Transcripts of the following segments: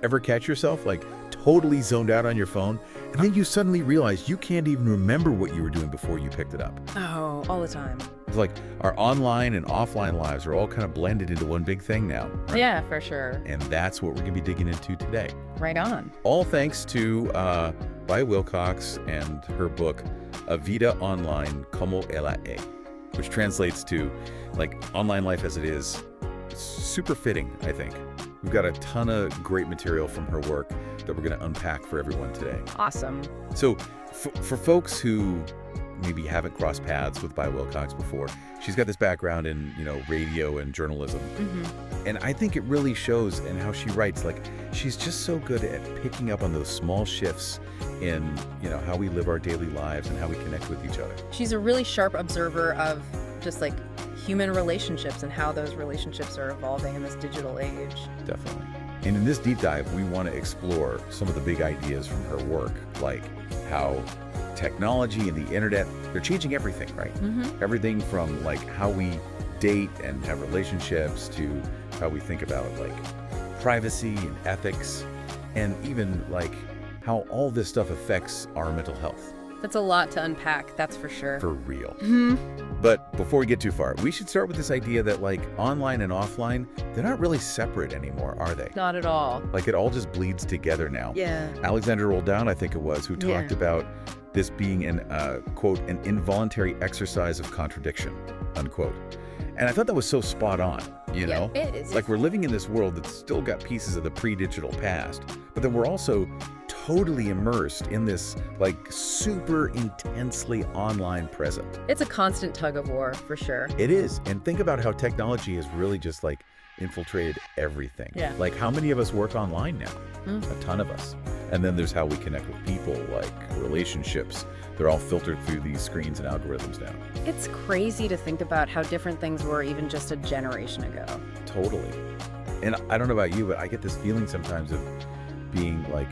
Ever catch yourself like totally zoned out on your phone, and then you suddenly realize you can't even remember what you were doing before you picked it up? Oh, all the time. It's like our online and offline lives are all kind of blended into one big thing now. Right? Yeah, for sure. And that's what we're going to be digging into today. Right on. All thanks to by Wilcox and her book, A Vida Online Como Ella Es, which translates to like online life as it is. It's super fitting, I think. We've got a ton of great material from her work that we're going to unpack for everyone today. Awesome. So for folks who maybe haven't crossed paths with By Wilcox before, she's got this background in, radio and journalism. And I think it really shows in how she writes. Like, she's just so good at picking up on those small shifts in, how we live our daily lives and how we connect with each other. She's a really sharp observer of just like human relationships and how those relationships are evolving in this digital age. Definitely. And in this deep dive, we want to explore some of the big ideas from her work, like how technology and the internet, they're changing everything, right? Everything from like how we date and have relationships to how we think about like privacy and ethics, and even like how all this stuff affects our mental health. That's a lot to unpack, that's for sure. For real. But before we get too far, we should start with this idea that like online and offline, they're not really separate anymore, are they? Not at all. Like it all just bleeds together now. Yeah. Alexander Roldan, I think it was, who talked about this being an, quote, an involuntary exercise of contradiction, unquote. And I thought that was so spot on, It is. Like we're living in this world that's still got pieces of the pre-digital past, but then we're also totally immersed in this like super intensely online present. It's a constant tug of war, for sure. It is. And think about how technology has really just like infiltrated everything. Yeah. Like how many of us work online now? A ton of us. And then there's how we connect with people, like relationships. They're all filtered through these screens and algorithms now. It's crazy to think about how different things were even just a generation ago. Totally. And I don't know about you, but I get this feeling sometimes of being like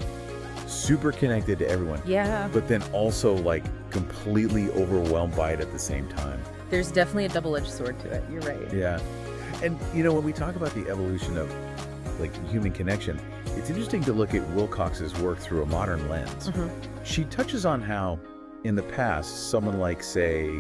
super connected to everyone. Yeah. But then also like completely overwhelmed by it at the same time. There's definitely a double-edged sword to it. You're right. Yeah. And when we talk about the evolution of like human connection, it's interesting to look at Wilcox's work through a modern lens. She touches on how in the past, someone like, say,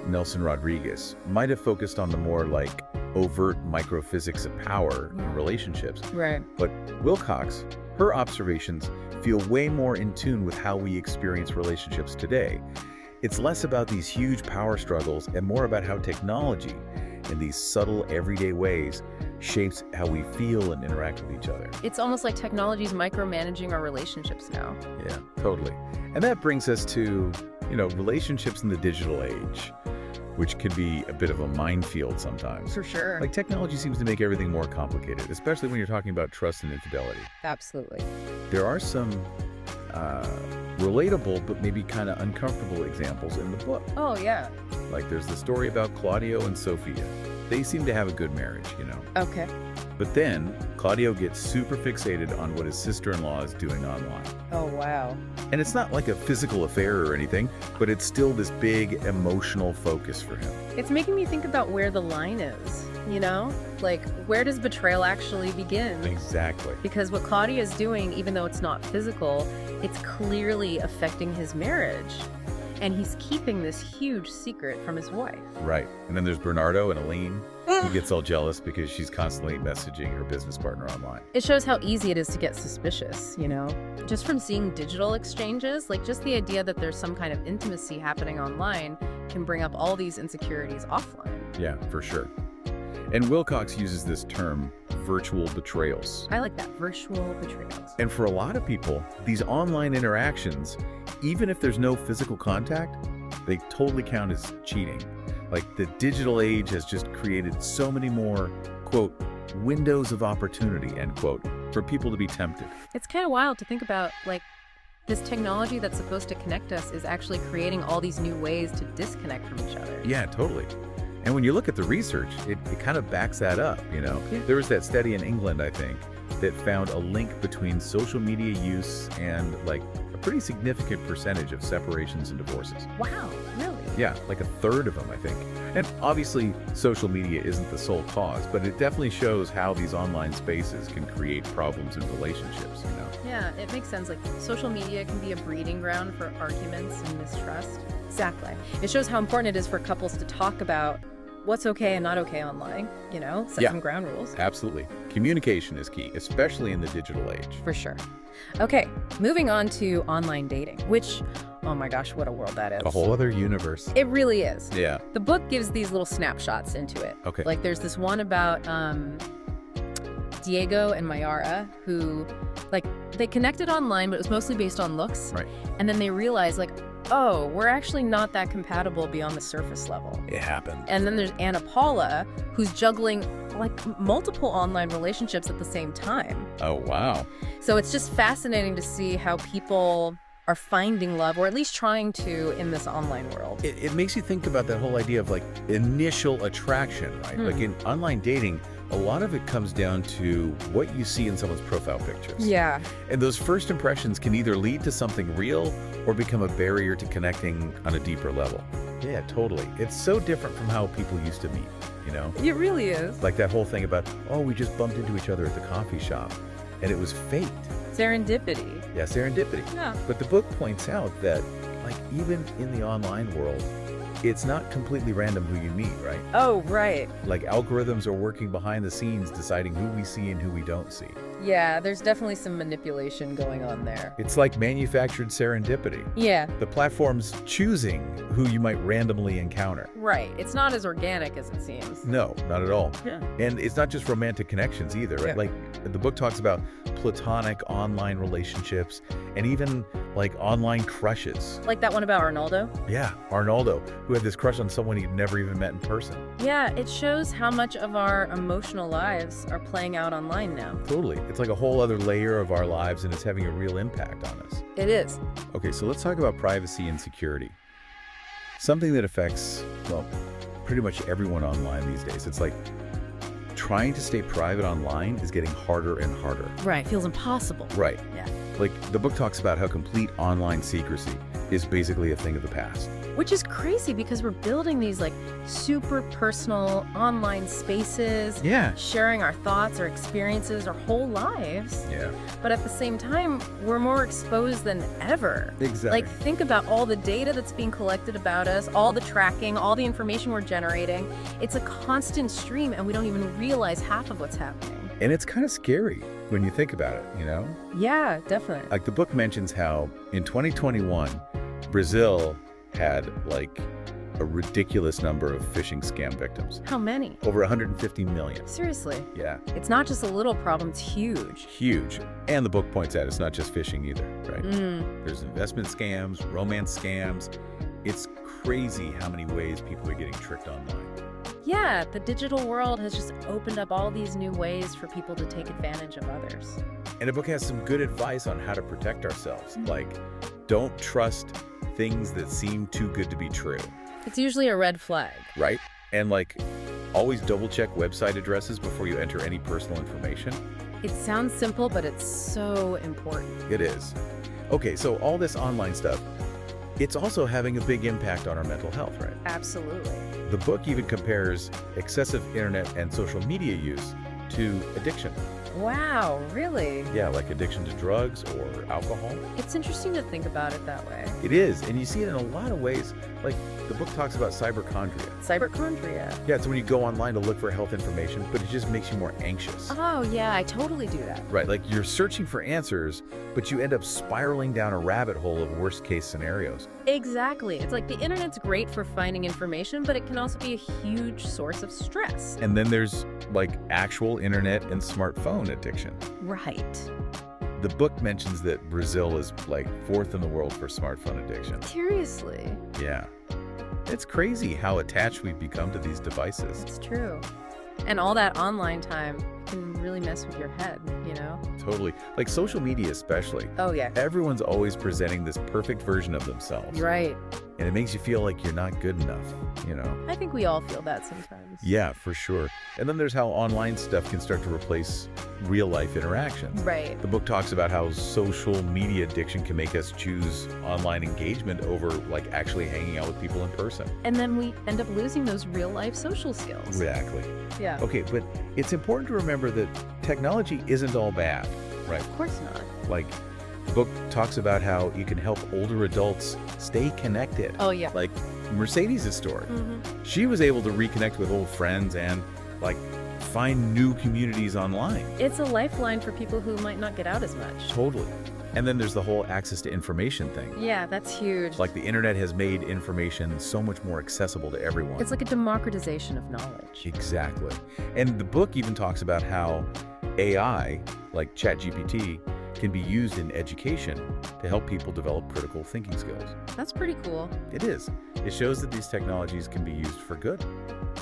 Nelson Rodriguez might have focused on the more like overt microphysics of power in relationships. Right. But Wilcox, her observations feel way more in tune with how we experience relationships today. It's less about these huge power struggles and more about how technology, in these subtle, everyday ways, shapes how we feel and interact with each other. It's almost like technology's micromanaging our relationships now. Yeah, totally. And that brings us to, relationships in the digital age, which can be a bit of a minefield sometimes. For sure. Like technology seems to make everything more complicated, especially when you're talking about trust and infidelity. Absolutely. There are some relatable but maybe kind of uncomfortable examples in the book. Oh, yeah. Like there's the story about Claudio and Sofia. They seem to have a good marriage, Okay. But then Claudio gets super fixated on what his sister-in-law is doing online. Oh, wow. And it's not like a physical affair or anything, but it's still this big emotional focus for him. It's making me think about where the line is, Like, where does betrayal actually begin? Exactly. Because what Claudia is doing, even though it's not physical, it's clearly affecting his marriage. And he's keeping this huge secret from his wife. Right. And then there's Bernardo and Elaine, who gets all jealous because she's constantly messaging her business partner online. It shows how easy it is to get suspicious, Just from seeing digital exchanges, like just the idea that there's some kind of intimacy happening online can bring up all these insecurities offline. Yeah, for sure. And Wilcox uses this term, virtual betrayals. I like that, virtual betrayals. And for a lot of people, these online interactions, even if there's no physical contact, they totally count as cheating. Like the digital age has just created so many more, quote, windows of opportunity, end quote, for people to be tempted. It's kind of wild to think about, like, this technology that's supposed to connect us is actually creating all these new ways to disconnect from each other. Yeah, totally. And when you look at the research, it kind of backs that up, Yeah. There was that study in England, I think, that found a link between social media use and like a pretty significant percentage of separations and divorces. Wow, really? Yeah, like a third of them, I think. And obviously, social media isn't the sole cause, but it definitely shows how these online spaces can create problems in relationships, you know? Yeah, it makes sense. Like, social media can be a breeding ground for arguments and mistrust. Exactly. It shows how important it is for couples to talk about what's okay and not okay online, set some ground rules. Absolutely. Communication is key, especially in the digital age. For sure. Okay, moving on to online dating, which, oh my gosh, what a world that is. A whole other universe. It really is. Yeah. The book gives these little snapshots into it. Okay. Like, there's this one about Diego and Mayara who, they connected online, but it was mostly based on looks. Right. And then they realized, oh, we're actually not that compatible beyond the surface level. It happened. And then there's Anna Paula, who's juggling multiple online relationships at the same time. Oh, wow. So it's just fascinating to see how people are finding love, or at least trying to, in this online world. It makes you think about that whole idea of initial attraction, right? Like in online dating, a lot of it comes down to what you see in someone's profile pictures. Yeah. And those first impressions can either lead to something real or become a barrier to connecting on a deeper level. Yeah, totally. It's so different from how people used to meet, you know? It really is. Like that whole thing about, oh, we just bumped into each other at the coffee shop, and it was faked. Serendipity. Yeah, serendipity. Yeah. But the book points out that, even in the online world, it's not completely random who you meet, right? Oh, right. Like algorithms are working behind the scenes deciding who we see and who we don't see. Yeah, there's definitely some manipulation going on there. It's like manufactured serendipity. Yeah. The platform's choosing who you might randomly encounter. Right. It's not as organic as it seems. No, not at all. Yeah. And it's not just romantic connections either, right? Yeah. Like the book talks about platonic online relationships and even online crushes. Like that one about Arnaldo? Yeah, Arnaldo, who had this crush on someone he'd never even met in person. Yeah, it shows how much of our emotional lives are playing out online now. Totally. It's like a whole other layer of our lives, and it's having a real impact on us. It is. Okay, so let's talk about privacy and security. Something that affects, pretty much everyone online these days. It's like trying to stay private online is getting harder and harder. Right. Feels impossible. Right. Yeah. Like the book talks about how complete online secrecy is basically a thing of the past. Which is crazy because we're building these super personal online spaces. Yeah. Sharing our thoughts, our experiences, our whole lives. Yeah. But at the same time, we're more exposed than ever. Exactly. Think about all the data that's being collected about us, all the tracking, all the information we're generating. It's a constant stream, and we don't even realize half of what's happening. And it's kind of scary when you think about it, you know? Yeah, definitely. Like the book mentions how in 2021, Brazil had a ridiculous number of phishing scam victims. How many? Over 150 million. Seriously. Yeah. It's not just a little problem, it's huge. Huge. And the book points out it's not just phishing either, right? There's investment scams, romance scams. It's crazy how many ways people are getting tricked online. Yeah, the digital world has just opened up all these new ways for people to take advantage of others. And the book has some good advice on how to protect ourselves. Don't trust things that seem too good to be true. It's usually a red flag. Right? And always double check website addresses before you enter any personal information. It sounds simple, but it's so important. It is. Okay, so all this online stuff, it's also having a big impact on our mental health, right? Absolutely. The book even compares excessive internet and social media use to addiction. Wow, really? Yeah, like addiction to drugs or alcohol. It's interesting to think about it that way. It is, and you see it in a lot of ways. The book talks about cyberchondria. Cyberchondria. Yeah, it's when you go online to look for health information, but it just makes you more anxious. Oh, yeah, I totally do that. Right, you're searching for answers, but you end up spiraling down a rabbit hole of worst-case scenarios. Exactly. It's the internet's great for finding information, but it can also be a huge source of stress. And then there's, actual internet and smartphone addiction. Right. The book mentions that Brazil is, fourth in the world for smartphone addiction. Seriously. Yeah. It's crazy how attached we've become to these devices. It's true. And all that online time can really mess with your head, you know? Totally. Social media especially. Oh, yeah. Everyone's always presenting this perfect version of themselves. Right. And it makes you feel like you're not good enough, you know? I think we all feel that sometimes. Yeah, for sure. And then there's how online stuff can start to replace real-life interactions. Right. The book talks about how social media addiction can make us choose online engagement over like actually hanging out with people in person. And then we end up losing those real-life social skills. Exactly. Yeah. Okay, but it's important to remember that technology isn't all bad, right? Of course not. Like, the book talks about how you can help older adults stay connected. Oh, yeah. Like Mercedes' story. She was able to reconnect with old friends and like find new communities online. It's a lifeline for people who might not get out as much. Totally. And then there's the whole access to information thing. Yeah, that's huge. Like the internet has made information so much more accessible to everyone. It's like a democratization of knowledge. Exactly. And the book even talks about how AI, like ChatGPT, can be used in education to help people develop critical thinking skills. That's pretty cool. It is. It shows that these technologies can be used for good,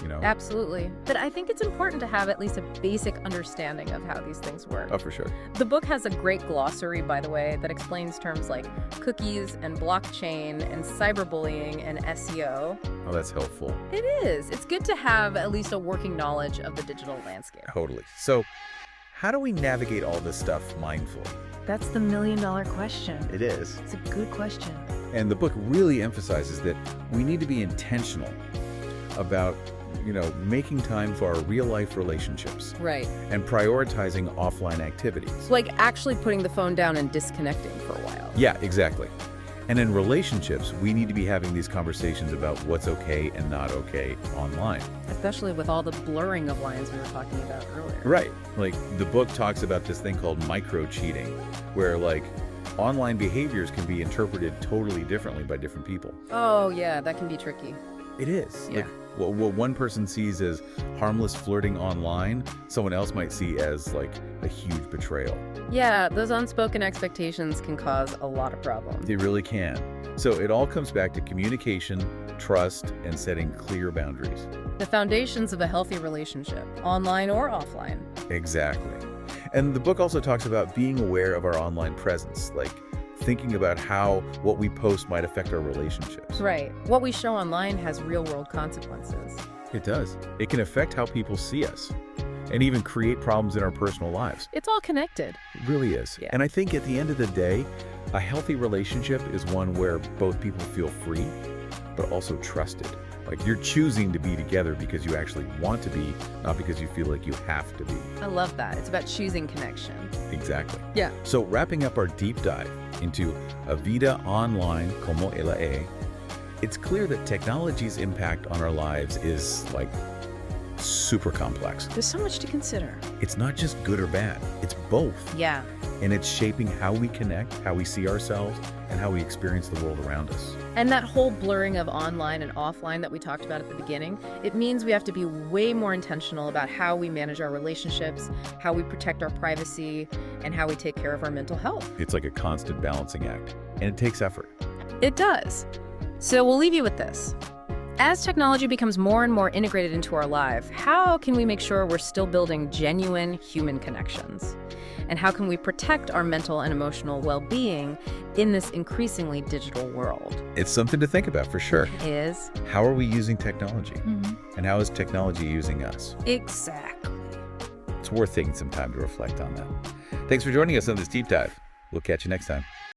you know? Absolutely. But I think it's important to have at least a basic understanding of how these things work. Oh, for sure. The book has a great glossary, by the way, that explains terms like cookies and blockchain and cyberbullying and SEO. Oh, that's helpful. It is. It's good to have at least a working knowledge of the digital landscape. Totally. So, how do we navigate all this stuff mindfully? That's the million-dollar question. It is. It's a good question. And the book really emphasizes that we need to be intentional about, making time for our real-life relationships. Right. And prioritizing offline activities. Like actually putting the phone down and disconnecting for a while. Yeah, exactly. And in relationships, we need to be having these conversations about what's okay and not okay online. Especially with all the blurring of lines we were talking about earlier. Right. Like, the book talks about this thing called micro-cheating, where, like, online behaviors can be interpreted totally differently by different people. Oh, yeah, that can be tricky. It is. Yeah. Like, what one person sees as harmless flirting online, someone else might see as, like, a huge betrayal. Yeah, those unspoken expectations can cause a lot of problems. They really can. So it all comes back to communication, trust, and setting clear boundaries. The foundations of a healthy relationship, online or offline. Exactly. And the book also talks about being aware of our online presence, like thinking about how what we post might affect our relationships. Right. What we show online has real-world consequences. It does. It can affect how people see us and even create problems in our personal lives. It's all connected. It really is. Yeah. And I think at the end of the day, a healthy relationship is one where both people feel free, but also trusted. Like, you're choosing to be together because you actually want to be, not because you feel like you have to be. I love that. It's about choosing connection. Exactly. Yeah. So wrapping up our deep dive into A Vida online como ella es, it's clear that technology's impact on our lives is, like, super complex. There's so much to consider. It's not just good or bad. It's both. Yeah. And it's shaping how we connect, how we see ourselves, and how we experience the world around us. And that whole blurring of online and offline that we talked about at the beginning, it means we have to be way more intentional about how we manage our relationships, how we protect our privacy, and how we take care of our mental health. It's like a constant balancing act, and it takes effort. It does. So we'll leave you with this. As technology becomes more and more integrated into our life, how can we make sure we're still building genuine human connections? And how can we protect our mental and emotional well-being in this increasingly digital world? It's something to think about for sure. Is How are we using technology? And how is technology using us? exactly. It's worth taking some time to reflect on that. Thanks for joining us on this deep dive. We'll catch you next time.